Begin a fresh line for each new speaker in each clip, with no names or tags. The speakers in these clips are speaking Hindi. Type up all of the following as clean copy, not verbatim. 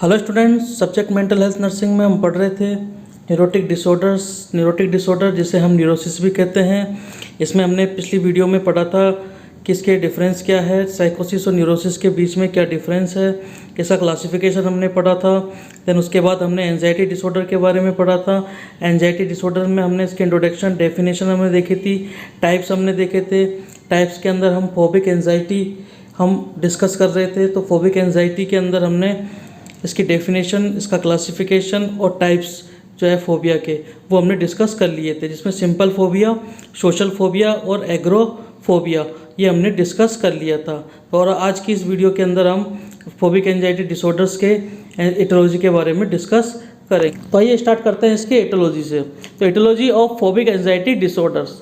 Hello students, subject mental health nursing में हम पढ़ रहे थे न्यूरोटिक डिसऑर्डर जिसे हम न्यूरोसिस भी कहते हैं। इसमें हमने पिछली वीडियो में पढ़ा था कि इसके डिफरेंस क्या है, साइकोसिस और न्यूरोसिस के बीच में क्या डिफरेंस है, इसका क्लासिफिकेशन हमने पढ़ा था। देन उसके बाद हमने एंजाइटी डिसऑर्डर के बारे में पढ़ा था। एंजाइटी डिसऑर्डर में हमने इसकी इंट्रोडक्शन, डेफिनेशन हमने देखी थी, टाइप्स हमने देखे थे। टाइप्स के अंदर हम फोबिक एंजाइटी हम डिस्कस कर रहे थे। तो फोबिक एंजाइटी के अंदर हमने इसकी डेफिनेशन, इसका क्लासिफिकेशन और टाइप्स जो है फोबिया के, वो हमने डिस्कस कर लिए थे, जिसमें सिंपल फोबिया, सोशल फोबिया और एग्रोफोबिया ये हमने डिस्कस कर लिया था। और आज की इस वीडियो के अंदर हम फोबिक एंजाइटी डिसऑर्डर्स के एटियोलॉजी के बारे में डिस्कस करेंगे। तो आइए स्टार्ट करते हैं इसके एटियोलॉजी से। तो etiology of phobic anxiety disorders,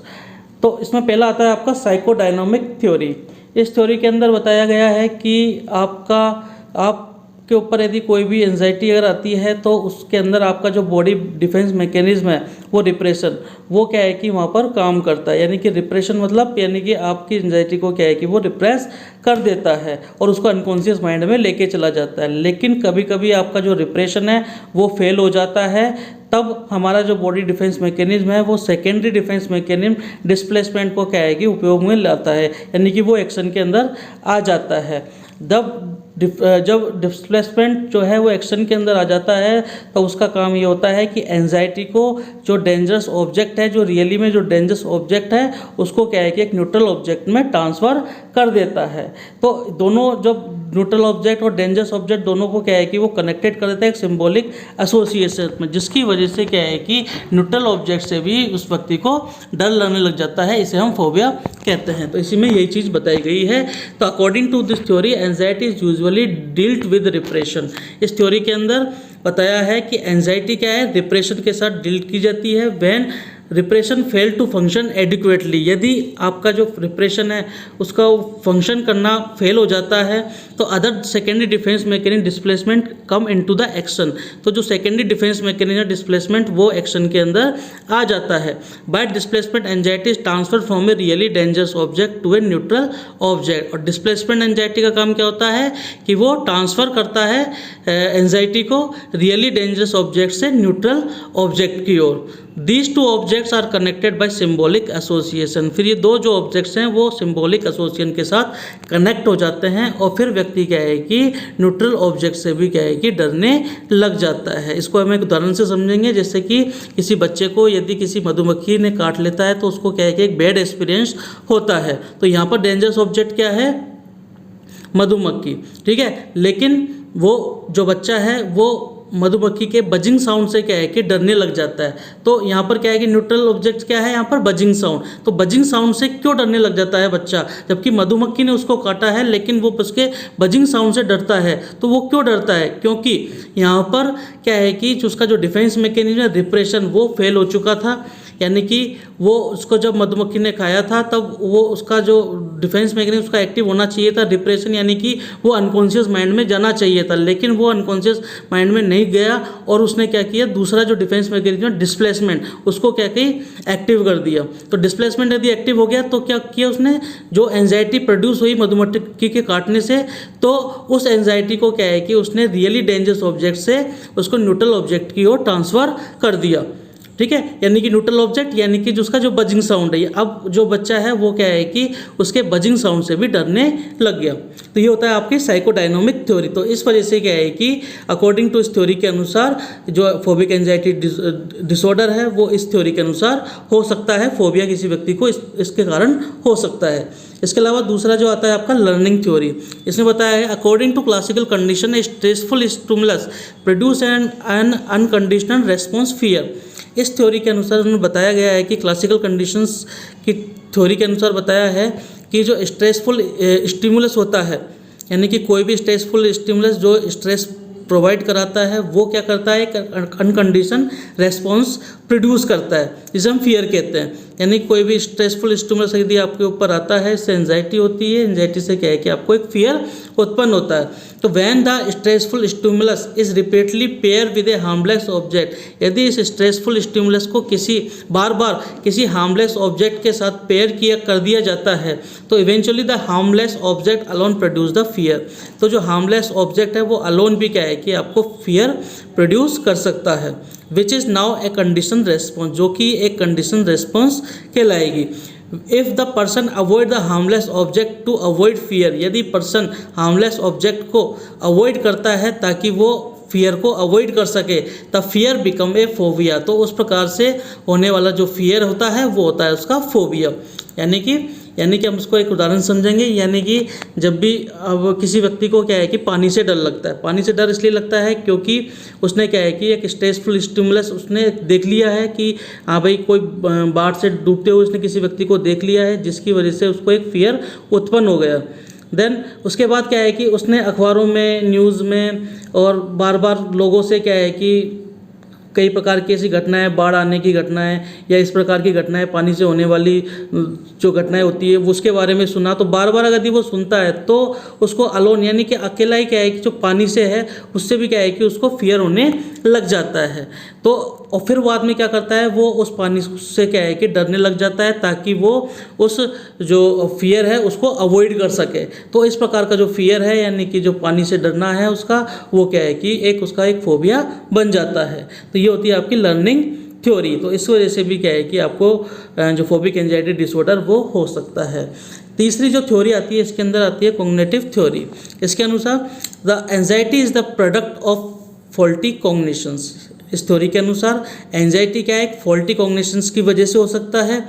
तो इसमें पहला आता है आपका साइकोडायनामिक थ्योरी। इस थ्योरी के अंदर बताया गया है कि आपके ऊपर यदि कोई भी एंजाइटी अगर आती है तो उसके अंदर आपका जो बॉडी डिफेंस मैकेनिज्म है वो रिप्रेशन, वो क्या है कि वहाँ पर काम करता है। यानी कि रिप्रेशन मतलब यानी कि आपकी एंजाइटी को क्या है कि वो रिप्रेस कर देता है और उसको अनकॉन्शियस माइंड में लेके चला जाता है। लेकिन कभी कभी आपका जो रिप्रेशन है वो फेल हो जाता है, तब हमारा जो बॉडी डिफेंस मैकेनिज्म है वो सेकेंडरी डिफेंस मैकेनिज्म डिस्प्लेसमेंट को क्या है कि उपयोग में लाता है, यानी कि वो एक्शन के अंदर आ जाता है। जब डिस्प्लेसमेंट जो है वो एक्शन के अंदर आ जाता है तो उसका काम ये होता है कि एंजाइटी को जो डेंजरस ऑब्जेक्ट है, जो रियली में जो डेंजरस ऑब्जेक्ट है, उसको क्या है कि एक न्यूट्रल ऑब्जेक्ट में ट्रांसफ़र कर देता है। तो दोनों जब न्यूट्रल ऑब्जेक्ट और डेंजरस ऑब्जेक्ट दोनों को क्या है कि वो कनेक्टेड कर देता है एक सिंबॉलिक एसोसिएशन में, जिसकी वजह से क्या है कि न्यूट्रल ऑब्जेक्ट से भी उस व्यक्ति को डर लगने लग जाता है। इसे हम फोबिया कहते हैं। तो इसी में यही चीज़ बताई गई है। तो according to this theory anxiety is usually dealt with repression. इस थ्योरी के अंदर बताया है कि एंजाइटी क्या है, रिप्रेशन के साथ डील की जाती है। When repression fail to function adequately, यदि आपका जो रिप्रेशन है उसका फंक्शन करना फेल हो जाता है तो other secondary defence mechanism displacement come into the action. तो जो सेकेंडरी डिफेंस मैकेनिज्म डिस्प्लेसमेंट वो एक्शन के अंदर आ जाता है। By displacement anxiety is transfer from a really dangerous object to a neutral object. और डिस्प्लेसमेंट एंजाइटी का काम क्या होता है कि वो ट्रांसफ़र करता है एंजाइटी को रियली डेंजरस ऑब्जेक्ट से न्यूट्रल ऑब्जेक्ट की ओर। These two objects are connected by symbolic association। फिर ये दो जो ऑब्जेक्ट्स हैं वो सिंबॉलिक एसोसिएशन के साथ कनेक्ट हो जाते हैं और फिर व्यक्ति क्या है कि न्यूट्रल ऑब्जेक्ट से भी क्या है कि डरने लग जाता है। इसको हम एक उदाहरण से समझेंगे, जैसे कि किसी बच्चे को यदि किसी मधुमक्खी ने काट लेता है तो उसको क्या है कि एक बैड एक्सपीरियंस होता है। तो यहाँ पर डेंजरस ऑब्जेक्ट क्या है, मधुमक्खी, ठीक है। लेकिन वो जो बच्चा है वो मधुमक्खी के बजिंग साउंड से क्या है कि डरने लग जाता है। तो यहाँ पर क्या है कि न्यूट्रल ऑब्जेक्ट क्या है यहाँ पर, बजिंग साउंड। तो बजिंग साउंड से क्यों डरने लग जाता है बच्चा, जबकि मधुमक्खी ने उसको काटा है लेकिन वो उसके बजिंग साउंड से डरता है। तो वो क्यों डरता है, क्योंकि यहाँ पर क्या है कि उसका जो डिफेंस मैकेनिज्म है रिप्रेशन वो फेल हो चुका था। यानी कि वो उसको जब मधुमक्खी ने खाया था तब वो उसका जो डिफेंस मैकेनिज्म उसका एक्टिव होना चाहिए था, डिप्रेशन, यानी कि वो अनकॉन्शियस माइंड में जाना चाहिए था, लेकिन वो अनकॉन्शियस माइंड में नहीं गया और उसने क्या किया, दूसरा जो डिफेंस मैकेनिज्म डिस्प्लेसमेंट उसको क्या कि एक्टिव कर दिया। तो डिस्प्लेसमेंट यदि एक्टिव हो गया तो क्या किया उसने, जो एंजाइटी प्रोड्यूस हुई मधुमक्खी के काटने से, तो उस एंजाइटी को क्या है कि उसने रियली डेंजरस ऑब्जेक्ट से उसको न्यूट्रल ऑब्जेक्ट की ओर ट्रांसफ़र कर दिया, ठीक है। यानी कि न्यूट्रल ऑब्जेक्ट यानी कि जिसका जो बजिंग साउंड है, अब जो बच्चा है वो क्या है कि उसके बजिंग साउंड से भी डरने लग गया। तो ये होता है आपकी साइकोडायनामिक थ्योरी। तो इस वजह से क्या है कि अकॉर्डिंग टू इस थ्योरी के अनुसार जो फोबिक एंजाइटी डिसऑर्डर है वो इस थ्योरी के अनुसार हो सकता है, फोबिया किसी व्यक्ति को इसके कारण हो सकता है। इसके अलावा दूसरा जो आता है आपका लर्निंग थ्योरी। इसमें बताया है according to classical condition a stressful stimulus produce an unconditional response fear. इस थ्योरी के अनुसार उन्होंने बताया गया है कि क्लासिकल कंडीशंस की थ्योरी के अनुसार बताया है कि जो स्ट्रेसफुल स्टिमुलस होता है, यानी कि कोई भी स्ट्रेसफुल स्टिमुलस जो स्ट्रेस प्रोवाइड कराता है वो क्या करता है, एक अनकंडीशन रेस्पॉन्स प्रोड्यूस करता है, जिसे हम फियर कहते हैं। यानी कोई भी स्ट्रेसफुल स्टिमुलस यदि आपके ऊपर आता है, इससे एंजाइटी होती है, एंजाइटी से क्या है कि आपको एक फियर उत्पन्न होता है। तो when the stressful stimulus is repeatedly pair with A harmless object, यदि इस स्ट्रेसफुल स्टिमुलस को बार बार किसी हार्मलेस ऑब्जेक्ट के साथ पेयर कर दिया जाता है तो eventually the harmless object alone produce the fear. तो जो हार्मलेस ऑब्जेक्ट है वो अलोन भी क्या है कि आपको फियर प्रोड्यूस कर सकता है, which is now a condition response, जो कि एक कंडीशन रेस्पॉन्स कहलाएगी। If the person avoid the harmless object to avoid fear, यदि पर्सन हार्मलेस ऑब्जेक्ट को अवॉइड करता है ताकि वो फियर को अवॉइड कर सके, तब फियर बिकम ए फोबिया, तो उस प्रकार से होने वाला जो फियर होता है वो होता है उसका फोबिया। यानी कि हम उसको एक उदाहरण समझेंगे। यानी कि जब भी अब किसी व्यक्ति को क्या है कि पानी से डर लगता है, पानी से डर इसलिए लगता है क्योंकि उसने क्या है कि एक स्ट्रेसफुल स्टिमुलस उसने देख लिया है कि हाँ भाई कोई बाढ़ से डूबते हुए उसने किसी व्यक्ति को देख लिया है, जिसकी वजह से उसको एक फियर उत्पन्न हो गया। देन उसके बाद क्या है कि उसने अखबारों में, न्यूज़ में और बार बार लोगों से क्या है कि कई प्रकार की ऐसी घटनाएं, बाढ़ आने की घटनाएं या इस प्रकार की घटनाएं, पानी से होने वाली जो घटनाएं होती है वो उसके बारे में सुना, तो बार बार यदि वो सुनता है तो उसको अलोन यानी कि अकेला ही क्या है कि जो पानी से है उससे भी क्या है कि उसको फियर होने लग जाता है। तो और फिर वो आदमी क्या करता है, वो उस पानी से क्या है कि डरने लग जाता है ताकि वो उस जो फियर है उसको अवॉइड कर सके। तो इस प्रकार का जो फियर है यानी कि जो पानी से डरना है उसका, वो क्या है कि उसका एक फोबिया बन जाता है। तो ये होती है आपकी लर्निंग थ्योरी। तो इस वजह से भी क्या है कि आपको जो फोबिक एंजाइटी डिसऑर्डर वो हो सकता है। तीसरी जो थ्योरी आती है इसके अंदर आती है कॉग्निटिव थ्योरी। इसके अनुसार the anxiety is the product of faulty cognitions. इस थ्योरी के अनुसार एंजाइटी क्या है, फॉल्टी कॉग्निशंस की वजह से हो सकता है।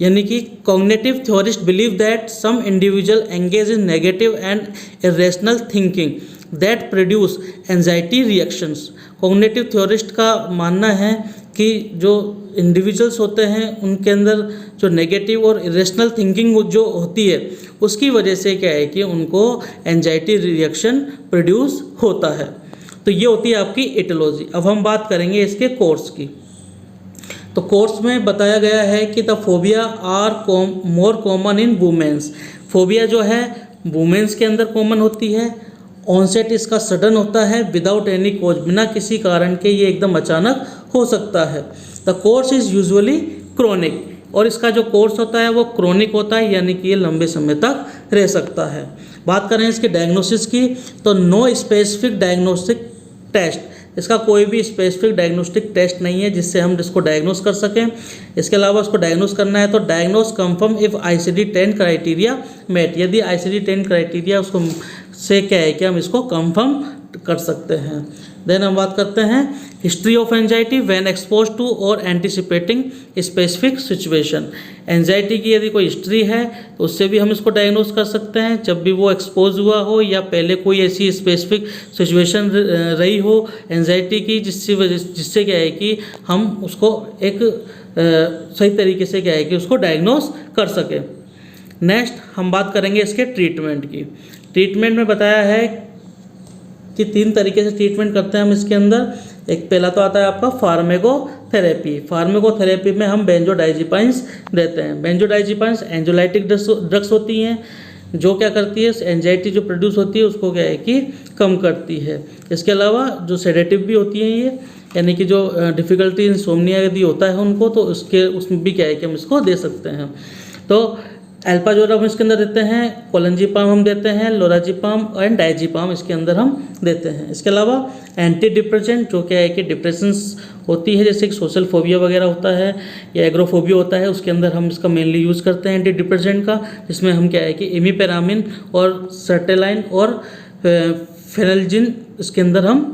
यानी कि cognitive theorist believe that some individual engage in negative and irrational thinking that produce anxiety reactions. Cognitive theorist का मानना है कि जो इंडिविजुअल्स होते हैं उनके अंदर जो नेगेटिव और इरेशनल थिंकिंग जो होती है उसकी वजह से क्या है कि उनको एंजाइटी रिएक्शन प्रोड्यूस होता है। तो ये होती है आपकी एटियोलॉजी। अब हम बात करेंगे इसके कोर्स की। तो कोर्स में बताया गया है कि the phobia are more common in womens. Phobia जो है वुमेन्स के अंदर कॉमन होती है। ऑनसेट इसका सडन होता है, विदाउट एनी कोज, बिना किसी कारण के ये एकदम अचानक हो सकता है। The course is usually chronic, और इसका जो कोर्स होता है वो क्रोनिक होता है, यानी कि ये लंबे समय तक रह सकता है। बात करें इसके डायग्नोसिस की, तो नो स्पेसिफिक डायग्नोस्टिक टेस्ट, इसका कोई भी स्पेसिफिक डायग्नोस्टिक टेस्ट नहीं है जिससे हम इसको डायग्नोस कर सकें। इसके अलावा उसको डायग्नोस करना है तो diagnose confirm if ICD-10 criteria met, यदि ICD-10 क्राइटेरिया उसको से क्या है कि हम इसको कंफर्म कर सकते हैं। देन हम बात करते हैं history of anxiety when expose to और एंटिसिपेटिंग स्पेसिफिक सिचुएशन। एंजाइटी की यदि कोई हिस्ट्री है तो उससे भी हम इसको डायग्नोस कर सकते हैं, जब भी वो एक्सपोज हुआ हो या पहले कोई ऐसी स्पेसिफिक सिचुएशन रही हो एंजाइटी की जिससे क्या है कि हम उसको एक सही तरीके से क्या है कि उसको डायग्नोस कर सकें। नेक्स्ट हम बात करेंगे इसके ट्रीटमेंट की। ट्रीटमेंट में बताया है कि 3 तरीके से ट्रीटमेंट करते हैं हम इसके अंदर। एक पहला तो आता है आपका फार्मेकोथेरेपी। फार्मेकोथेरेपी में हम बेंजोडाइजिपाइंस देते हैं। बेंजोडाइजिपाइंस एंजोलाइटिक ड्रग्स होती हैं जो क्या करती है, एंजाइटी जो प्रोड्यूस होती है उसको क्या है कि कम करती है। इसके अलावा जो सेडेटिव भी होती हैं ये, यानी कि जो डिफ़िकल्टी इंसोम्निया यदि होता है उनको, तो उसमें भी क्या है कि हम इसको दे सकते हैं। तो एल्पाजोरम हम इसके अंदर देते हैं, कोलंजीपाम हम देते हैं, लोराजीपाम एंड डायजीपाम इसके अंदर हम देते हैं। इसके अलावा एंटी डिप्रेसेंट जो क्या है कि डिप्रेशंस होती है, जैसे कि सोशल फोबिया वगैरह होता है या एग्रोफोबिया होता है, उसके अंदर हम इसका मेनली यूज़ करते हैं एंटी डिप्रेसेंट का, जिसमें हम क्या है कि इमिपेरामिन और सर्टेलाइन और फेनल्जिन इसके अंदर हम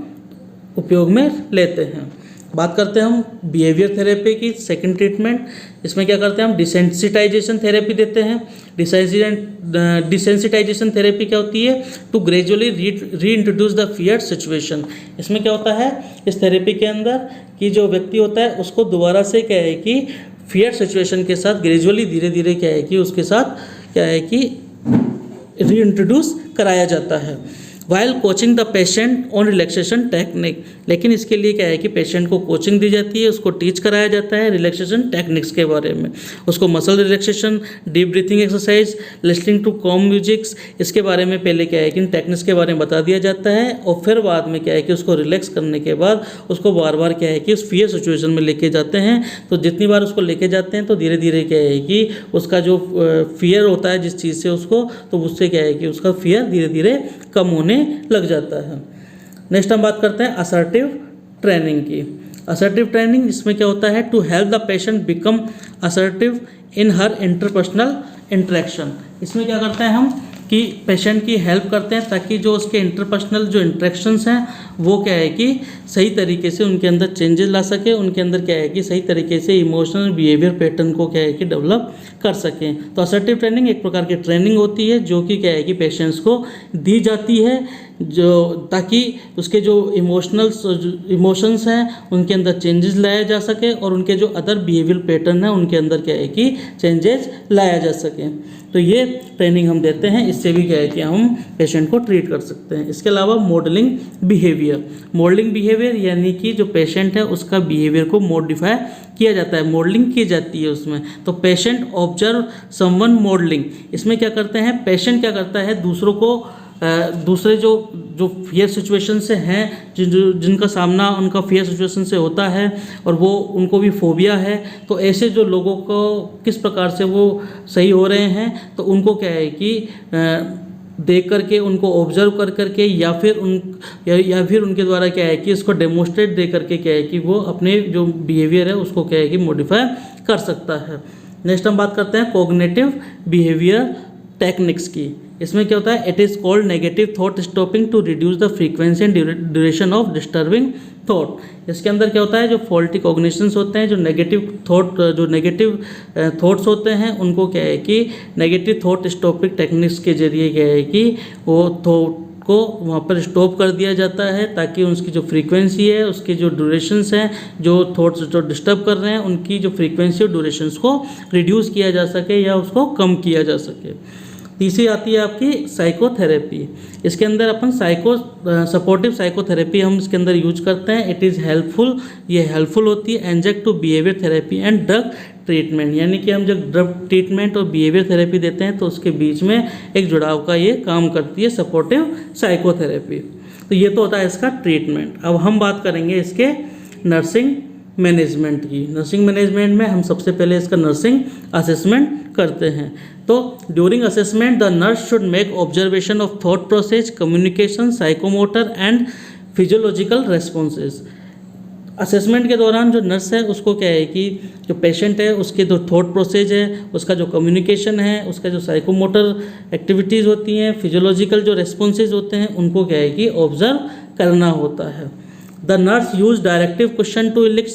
उपयोग में लेते हैं। बात करते हैं हम बिहेवियर थेरेपी की सेकंड ट्रीटमेंट। इसमें क्या करते हैं हम डिसेंसिटाइजेशन थेरेपी देते हैं। डिसेंसिटाइजेशन थेरेपी क्या होती है, to gradually reintroduce the fear situation. इसमें क्या होता है इस थेरेपी के अंदर कि जो व्यक्ति होता है उसको दोबारा से क्या है कि फियर सिचुएशन के साथ ग्रेजुअली धीरे धीरे क्या है कि उसके साथ क्या है कि रीइंट्रोड्यूस कराया जाता है। While coaching the patient on relaxation technique, लेकिन इसके लिए क्या है कि पेशेंट को कोचिंग दी जाती है, उसको टीच कराया जाता है रिलैक्सेशन टेक्निक्स के बारे में। उसको muscle relaxation, deep breathing exercise, listening to calm musics, इसके बारे में पहले क्या है कि इन टेक्निक्स के बारे में बता दिया जाता है, और फिर बाद में क्या है कि उसको रिलैक्स करने के बाद उसको बार बार क्या है कि उस फियर सिचुएशन में लेके जाते हैं। तो जितनी बार उसको लेके जाते हैं तो धीरे धीरे क्या है कि उसका जो फियर होता है जिस चीज़ से उसको, तो उससे क्या है कि उसका फियर धीरे धीरे कम होने लग जाता है। नेक्स्ट हम बात करते हैं असर्टिव ट्रेनिंग की। असर्टिव ट्रेनिंग इसमें क्या होता है, to help the patient become assertive in her interpersonal interaction. इसमें क्या करते हैं हम कि पेशेंट की हेल्प करते हैं ताकि जो उसके इंटरपर्सनल जो इंटरेक्शंस हैं वो क्या है कि सही तरीके से उनके अंदर चेंजेस ला सके, उनके अंदर क्या है कि सही तरीके से इमोशनल बिहेवियर पैटर्न को क्या है कि डेवलप कर सकें। तो असर्टिव ट्रेनिंग एक प्रकार की ट्रेनिंग होती है जो कि क्या है कि पेशेंट्स को दी जाती है, जो ताकि उसके जो इमोशंस हैं उनके अंदर चेंजेस लाया जा सके और उनके जो अदर बिहेवियर पैटर्न है उनके अंदर क्या है कि चेंजेस लाया जा सके। तो ये ट्रेनिंग हम देते हैं, इससे भी क्या है कि हम पेशेंट को ट्रीट कर सकते हैं। इसके अलावा मॉडलिंग बिहेवियर यानी कि जो पेशेंट है उसका बिहेवियर को मॉडिफाई किया जाता है, मॉडलिंग की जाती है उसमें। तो पेशेंट ऑब्जर्व समवन मॉडलिंग, इसमें क्या करते हैं पेशेंट क्या करता है दूसरों को दूसरे जो फियर सिचुएशन से हैं जिनका सामना उनका फियर सिचुएशन से होता है और वो उनको भी फोबिया है, तो ऐसे जो लोगों को किस प्रकार से वो सही हो रहे हैं तो उनको क्या है कि देख करके उनको ऑब्जर्व कर करके या फिर उनके द्वारा क्या है कि इसको डेमोस्ट्रेट दे करके क्या है कि वो अपने जो बिहेवियर है उसको क्या है कि मॉडिफाई कर सकता है। नेक्स्ट हम बात करते हैं कॉग्निटिव बिहेवियर टेक्निक्स की। इसमें क्या होता है, it is called negative thought stopping to reduce the frequency and duration of disturbing thought. इसके अंदर क्या होता है, जो फॉल्टी कॉग्निशंस होते हैं, जो नेगेटिव थॉट्स होते हैं उनको क्या है कि नेगेटिव थॉट स्टॉपिंग टेक्निक्स के जरिए क्या है कि वो थॉट को वहाँ पर स्टॉप कर दिया जाता है ताकि उसकी जो फ्रीक्वेंसी है उसके जो ड्यूरेशंस हैं, जो थॉट्स जो डिस्टर्ब कर रहे हैं उनकी जो फ्रीक्वेंसी और ड्यूरेशंस को रिड्यूस किया जा सके या उसको कम किया जा सके। तीसरी आती है आपकी साइकोथेरेपी। इसके अंदर अपन सपोर्टिव साइकोथेरेपी हम इसके अंदर यूज करते हैं। इट इज़ हेल्पफुल, ये हेल्पफुल होती है adjunct to behaviour therapy and drug treatment, यानी कि हम जब ड्रग ट्रीटमेंट और बिहेवियर थेरेपी देते हैं तो उसके बीच में एक जुड़ाव का ये काम करती है सपोर्टिव साइकोथेरेपी। तो ये तो होता है इसका ट्रीटमेंट। अब हम बात करेंगे इसके नर्सिंग मैनेजमेंट की। नर्सिंग मैनेजमेंट में हम सबसे पहले इसका नर्सिंग असेसमेंट करते हैं। तो during assessment the nurse should make observation of thought process, communication, psychomotor and physiological responses. Assessment के दौरान जो नर्स है उसको क्या है कि जो पेशेंट है उसके जो थॉट प्रोसेस है, उसका जो कम्युनिकेशन है, उसका जो साइकोमोटर एक्टिविटीज़ होती हैं, फिजियोलॉजिकल जो रेस्पॉन्सेज होते हैं उनको क्या है कि ऑब्जर्व करना होता है। The nurse use directive question to elicit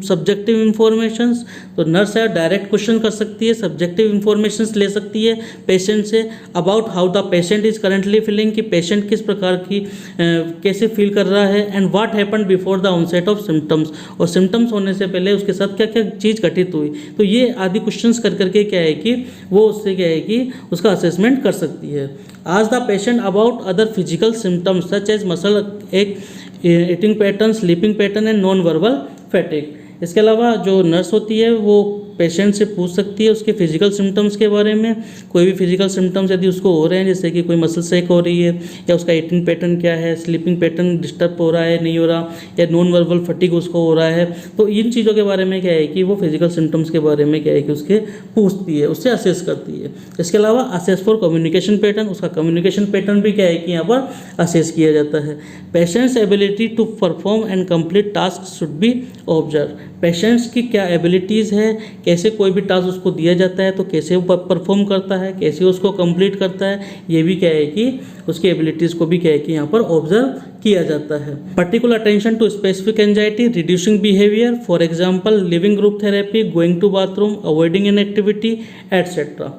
subjective informations. तो नर्स है डायरेक्ट क्वेश्चन कर सकती है, सब्जेक्टिव इंफॉर्मेशंस ले सकती है पेशेंट से about how the patient is currently feeling, कि पेशेंट किस प्रकार की कैसे फील कर रहा है, and what happened before the onset of symptoms, और सिम्टम्स होने से पहले उसके साथ क्या क्या चीज़ घटित हुई। तो ये आदि क्वेश्चंस कर करके क्या है कि वो उससे क्या है कि उसका असेसमेंट कर सकती है। Ask the patient about other physical symptoms such as muscle ache eating pattern, sleeping pattern and non verbal fatigue. इसके अलावा जो नर्स होती है वो पेशेंट से पूछ सकती है उसके फिजिकल सिम्टम्स के बारे में। कोई भी फिजिकल सिम्टम्स यदि उसको हो रहे हैं, जैसे कि कोई मसल सेक हो रही है, या उसका ईटिंग पैटर्न क्या है, स्लीपिंग पैटर्न डिस्टर्ब हो रहा है नहीं हो रहा, या नॉन वर्बल फटीग उसको हो रहा है, तो इन चीज़ों के बारे में क्या है कि वो फिजिकल सिम्टम्स के बारे में क्या है कि उसके पूछती है, उससे असेस करती है। इसके अलावा असेस फॉर कम्युनिकेशन पैटर्न, उसका कम्युनिकेशन पैटर्न भी क्या है कि यहाँ पर असेस किया जाता है। Patient's ability to perform and complete task should be observe. Patients की क्या एबिलिटीज़ है, कैसे कोई भी टास्क उसको दिया जाता है तो कैसे वो परफॉर्म करता है, कैसे उसको कंप्लीट करता है, ये भी क्या है कि उसकी एबिलिटीज़ को भी क्या है कि यहाँ पर ऑब्जर्व किया जाता है। Particular attention to specific anxiety, reducing behaviour, for example living group therapy, going to bathroom, avoiding an activity etcetera.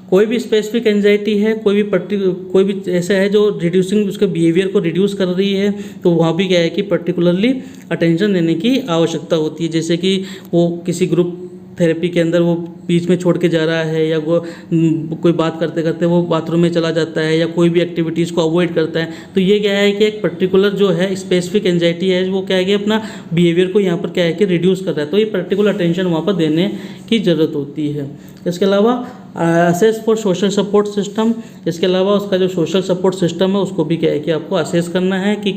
कोई भी स्पेसिफिक एंजाइटी है, कोई भी ऐसा है जो रिड्यूसिंग उसके बिहेवियर को रिड्यूस कर रही है, तो वहाँ भी क्या है कि पर्टिकुलरली अटेंशन देने की आवश्यकता होती है। जैसे कि वो किसी ग्रुप थेरेपी के अंदर वो बीच में छोड़ के जा रहा है, या वो कोई बात करते करते वो बाथरूम में चला जाता है, या कोई भी एक्टिविटीज़ को अवॉइड करता है, तो ये क्या है कि एक पर्टिकुलर जो है स्पेसिफिक एंजाइटी है वो क्या है कि अपना बिहेवियर को यहाँ पर क्या है कि रिड्यूस कर रहा है, तो ये पर्टिकुलर अटेंशन वहाँ पर देने की ज़रूरत होती है। इसके अलावा assess for social support system, इसके अलावा उसका जो सोशल सपोर्ट सिस्टम है उसको भी क्या है कि आपको असेस करना है कि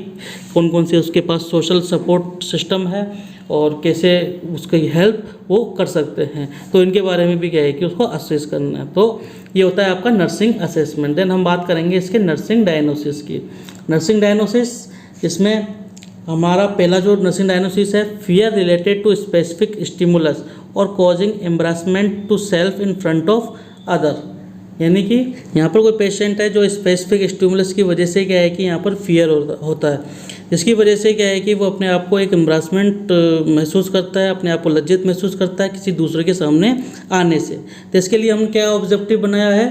कौन कौन से उसके पास सोशल सपोर्ट सिस्टम है और कैसे उसकी हेल्प वो कर सकते हैं, तो इनके बारे में भी क्या है कि उसको असेस करना है। तो ये होता है आपका नर्सिंग असेसमेंट। देन हम बात करेंगे इसके नर्सिंग डायग्नोसिस की। नर्सिंग डायग्नोसिस इसमें हमारा पहला जो नर्सिंग डायग्नोसिस है, fear related to specific stimulus और causing embarrassment to self in front of other. यानी कि यहाँ पर कोई पेशेंट है जो स्पेसिफिक स्टिमुलस की वजह से क्या है कि यहाँ पर फियर होता है, जिसकी वजह से क्या है कि वो अपने आप को एक एम्ब्रासमेंट महसूस करता है, अपने आप को लज्जित महसूस करता है किसी दूसरे के सामने आने से। तो इसके लिए हम क्या ऑब्जेक्टिव बनाया है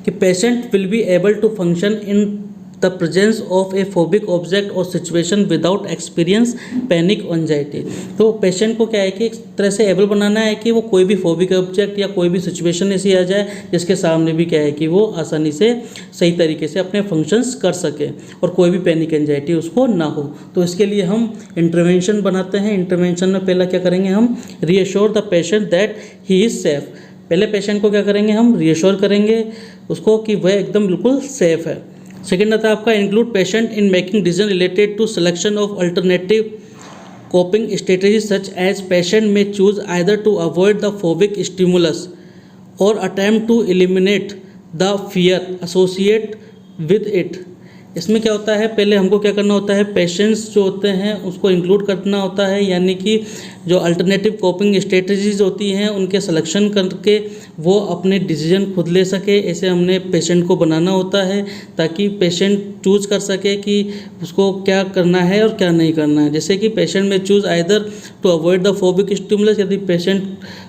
कि patient will be able to function in the presence of a phobic object और situation without experience panic anxiety. तो पेशेंट को क्या है कि एक तरह से एबल बनाना है कि वो कोई भी फोबिक ऑब्जेक्ट या कोई भी सिचुएशन ऐसी आ जाए जिसके सामने भी क्या है कि वो आसानी से सही तरीके से अपने फंक्शंस कर सके और कोई भी पैनिक एंजाइटी उसको ना हो। तो इसके लिए हम इंटरवेंशन बनाते हैं। इंटरवेंशन में पहला क्या करेंगे, हम reassure the patient that he is safe. पहले पेशेंट को क्या करेंगे, हम रीअश्योर करेंगे उसको कि वह एकदम बिल्कुल सेफ़ है। सेकेंड आता है आपका include patient in making decision related to selection of alternative coping strategy such as patient may choose either to avoid the phobic stimulus और attempt to eliminate the fear associate with it. इसमें क्या होता है, पहले हमको क्या करना होता है, पेशेंट्स जो होते हैं उसको इंक्लूड करना होता है, यानी कि जो अल्टरनेटिव कोपिंग स्ट्रेटजीज होती हैं उनके सिलेक्शन करके वो अपने डिसीजन खुद ले सके। ऐसे हमने पेशेंट को बनाना होता है ताकि पेशेंट चूज़ कर सके कि उसको क्या करना है और क्या नहीं करना है। जैसे कि patient may choose either to avoid the phobic stimulus, यदि पेशेंट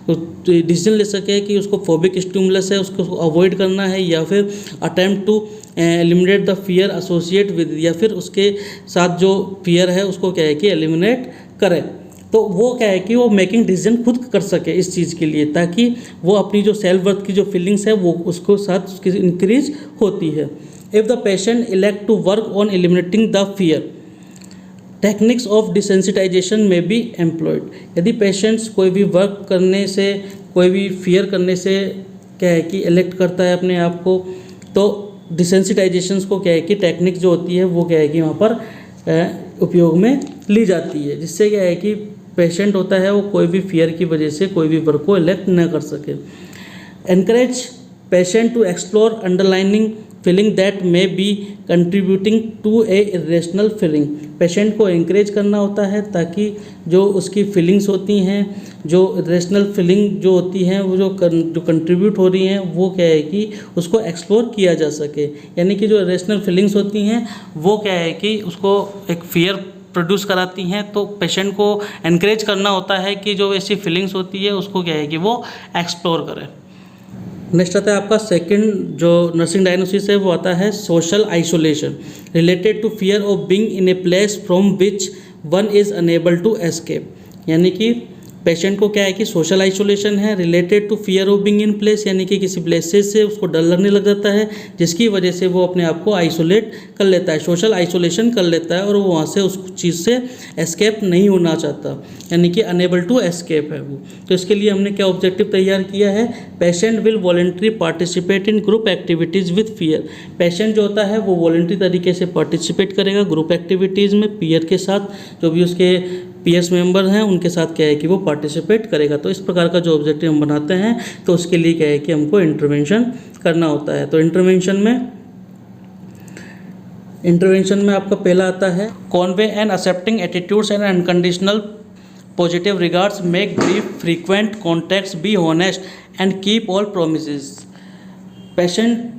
डिसीजन ले सके कि उसको फोबिक स्टिमुलस है उसको अवॉइड करना है, या फिर attempt to eliminate the fear associate with, या फिर उसके साथ जो फियर है उसको क्या है कि एलिमिनेट करे। तो वो क्या है कि वो मेकिंग डिसीजन खुद कर सके इस चीज़ के लिए, ताकि वो अपनी जो सेल्फ वर्थ की जो फीलिंग्स है वो उसको साथ उसकी इंक्रीज होती है। If the patient elect to work on eliminating the fear techniques of desensitization may be employed. यदि पेशेंट्स कोई भी वर्क करने से, कोई भी फियर करने से क्या है कि इलेक्ट करता है अपने आप को, तो डिसेंसिटाइजेशंस को क्या है कि टेक्निक जो होती है वो क्या है कि वहाँ पर उपयोग में ली जाती है, जिससे क्या है कि पेशेंट होता है वो कोई भी फियर की वजह से कोई भी वर्क को इलेक्ट न कर सके। Encourage patient to explore underlining feeling that may be contributing to a irrational feeling. Patient को एनकरेज करना होता है ताकि जो उसकी फीलिंग्स होती हैं, जो इरेशनल फीलिंग जो होती हैं वो जो कंट्रीब्यूट हो रही हैं वो क्या है कि उसको एक्सप्लोर किया जा सके। यानी कि जो इरेशनल फीलिंग्स होती हैं वो क्या है कि उसको एक फियर प्रोड्यूस कराती हैं, तो पेशेंट को एनकरेज करना होता है कि जो ऐसी फीलिंग्स होती है उसको क्या है कि वो एक्सप्लोर करें। नेक्स्ट आता है आपका सेकंड जो नर्सिंग डायग्नोसिस है वो आता है social isolation related to fear of being in a place from which one is unable to escape. यानी कि पेशेंट को क्या है कि सोशल आइसोलेशन है related to fear of being in place, यानी कि किसी प्लेसेस से उसको डर लगने लग जाता है जिसकी वजह से वो अपने आप को आइसोलेट कर लेता है, सोशल आइसोलेशन कर लेता है और वो वहाँ से उस चीज़ से एस्केप नहीं होना चाहता, यानी कि अनेबल टू एस्केप है वो। तो इसके लिए हमने क्या ऑब्जेक्टिव तैयार किया है, patient will voluntary participate in group activities with fear. Patient जो होता है वो वॉलेंट्री तरीके से पार्टिसिपेट करेगा ग्रुप एक्टिविटीज़ में, पीयर के साथ, जो भी उसके पीएस मेंबर हैं उनके साथ क्या है कि वो पार्टिसिपेट करेगा। तो इस प्रकार का जो ऑब्जेक्टिव हम बनाते हैं तो उसके लिए क्या है कि हमको इंटरवेंशन करना होता है। तो इंटरवेंशन में आपका पहला आता है Conway and accepting attitudes and unconditional positive regards, make brief frequent contacts, be honest and keep all promises. Patient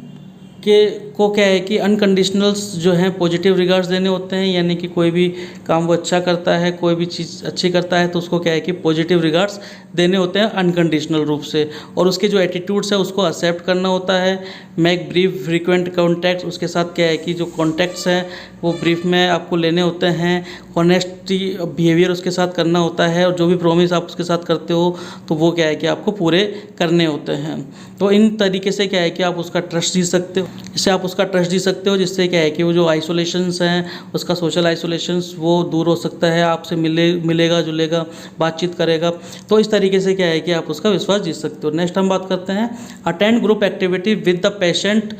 को क्या है कि अनकंडीशनल्स जो हैं पॉजिटिव रिगार्ड्स देने होते हैं, यानी कि कोई भी काम वो अच्छा करता है, कोई भी चीज़ अच्छी करता है तो उसको क्या है कि पॉजिटिव रिगार्ड्स देने होते हैं अनकंडीशनल रूप से, और उसके जो एटीट्यूड्स है उसको एक्सेप्ट करना होता है। मेक ब्रीफ फ्रीक्वेंट कॉन्टैक्ट्स, उसके साथ क्या है कि जो कॉन्टैक्ट्स हैं वो ब्रीफ में आपको लेने होते हैं। ऑनेस्टी बिहेवियर उसके साथ करना होता है, और जो भी प्रॉमिस आप उसके साथ करते हो तो वो क्या है कि आपको पूरे करने होते हैं। तो इन तरीके से क्या है कि आप उसका ट्रस्ट जीत सकते हो, इससे आप उसका ट्रस्ट जीत सकते हो, जिससे क्या है कि वो जो आइसोलेशंस हैं उसका सोशल आइसोलेशंस वो दूर हो सकता है, आपसे मिलेगा जुलेगा, बातचीत करेगा। तो इस तरीके से क्या है कि आप उसका विश्वास जीत सकते हो। नेक्स्ट हम बात करते हैं attend group activity with the patient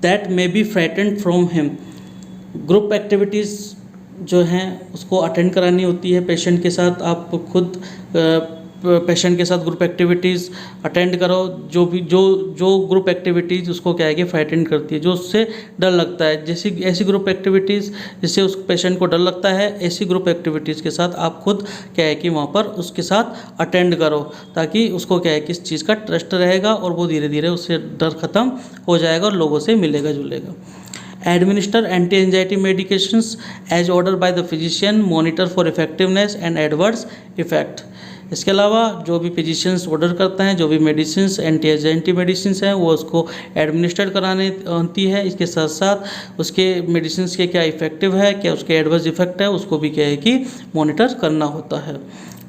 that may B frightened from him. Group activities जो हैं उसको अटेंड करानी होती है पेशेंट के साथ। आप खुद पेशेंट के साथ ग्रुप एक्टिविटीज़ अटेंड करो, जो ग्रुप एक्टिविटीज़ उसको क्या है कि फ्राइटेंड करती है, जो उससे डर लगता है, जैसी ऐसी ग्रुप एक्टिविटीज़ जिससे उस पेशेंट को डर लगता है, ऐसी ग्रुप एक्टिविटीज़ के साथ आप खुद क्या है कि वहाँ पर उसके साथ अटेंड करो, ताकि उसको क्या है कि इस चीज़ का ट्रस्ट रहेगा और वो धीरे धीरे उससे डर ख़त्म हो जाएगा और लोगों से मिलेगा जुलेगा। Administer anti-anxiety medications as ordered by the physician, monitor for effectiveness and adverse effect। इसके अलावा जो भी फिजिशियंस ऑर्डर करते हैं, जो भी मेडिसिन्स एंटी एंजाइटी मेडिसिन्स हैं, वो उसको एडमिनिस्टर कराने होती है। इसके साथ साथ उसके मेडिसिन्स के क्या इफेक्टिव है, क्या उसके एडवर्स इफेक्ट है, उसको भी क्या है कि मॉनिटर करना होता है।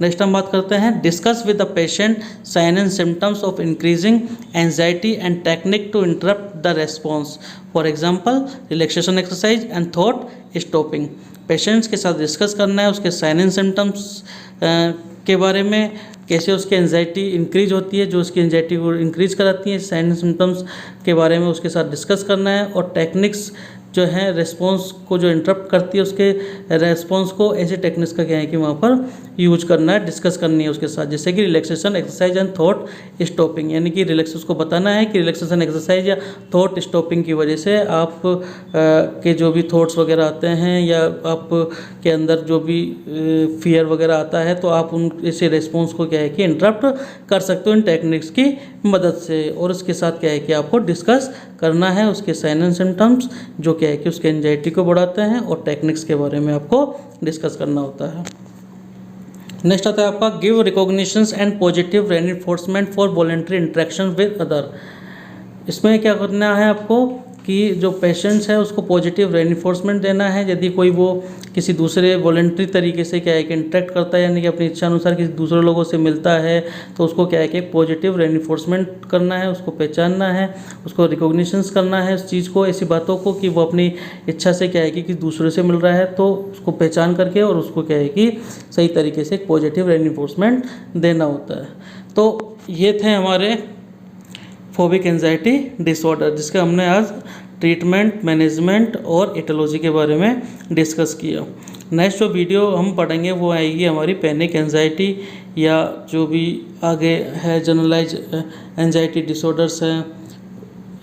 नेक्स्ट हम बात करते हैं discuss with the patient sign and symptoms of increasing anxiety and technique to interrupt the response, for example relaxation exercise and thought stopping. Patients के साथ डिस्कस करना है उसके साइन एंड सिम्टम्स के बारे में, कैसे उसकी एंजाइटी इंक्रीज होती है, जो उसकी एंजाइटी को इंक्रीज कराती है, साइन एंड सिम्टम्स के बारे में उसके साथ डिस्कस करना है। और टेक्निक्स जो है रेस्पॉन्स को जो इंटरप्ट करती है उसके रेस्पॉन्स को, ऐसे टेक्निक्स का क्या है कि वहाँ पर यूज करना है, डिस्कस करनी है उसके साथ, जैसे कि relaxation exercise and thought stopping, यानी कि रिलैक्स उसको बताना है कि रिलैक्सेशन एक्सरसाइज या थॉट स्टॉपिंग की वजह से आप के जो भी थॉट्स वगैरह आते हैं या आप के अंदर जो भी फियर वगैरह आता है, तो आप उन ऐसे रेस्पॉन्स को क्या है कि इंटरप्ट कर सकते हो इन टेक्निक्स की मदद से। और उसके साथ क्या है कि आपको डिस्कस करना है उसके साइन एंड सिम्टम्स जो क्या है कि उसके एंजाइटी को बढ़ाते हैं, और टेक्निक्स के बारे में आपको डिस्कस करना होता है। नेक्स्ट आता है आपका give recognitions and positive reinforcement for voluntary interaction with other. इसमें क्या करना है आपको कि जो पेशेंट्स है उसको पॉजिटिव रेनफोर्समेंट देना है। यदि कोई वो किसी दूसरे वॉलंटरी तरीके से क्या है कि इंटरेक्ट करता है, यानी कि अपनी इच्छा अनुसार किसी दूसरे लोगों से मिलता है, तो उसको क्या है कि पॉजिटिव रेनफोर्समेंट करना है, उसको पहचानना है, उसको रिकॉग्निशंस करना है उस चीज़ को, ऐसी बातों को कि वो अपनी इच्छा से क्या है कि दूसरे से मिल रहा है, तो उसको पहचान करके और उसको क्या है कि सही तरीके से पॉजिटिव रेनफोर्समेंट देना होता है। तो ये थे हमारे फोबिक एंजाइटी डिसऑर्डर, जिसका हमने आज ट्रीटमेंट, मैनेजमेंट और एटियोलॉजी के बारे में डिस्कस किया। नेक्स्ट जो वीडियो हम पढ़ेंगे वो आएगी हमारी पैनिक एंजाइटी, या जो भी आगे है जनरलाइज एंजाइटी डिसऑर्डर्स हैं,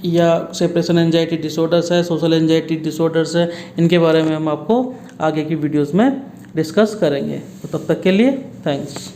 या सेपरेशन एंजाइटी डिसऑर्डर्स है, सोशल एंजाइटी डिसऑर्डर्स है, इनके बारे में हम आपको आगे की वीडियोज़ में डिस्कस करेंगे। तो तब तक के लिए थैंक्स।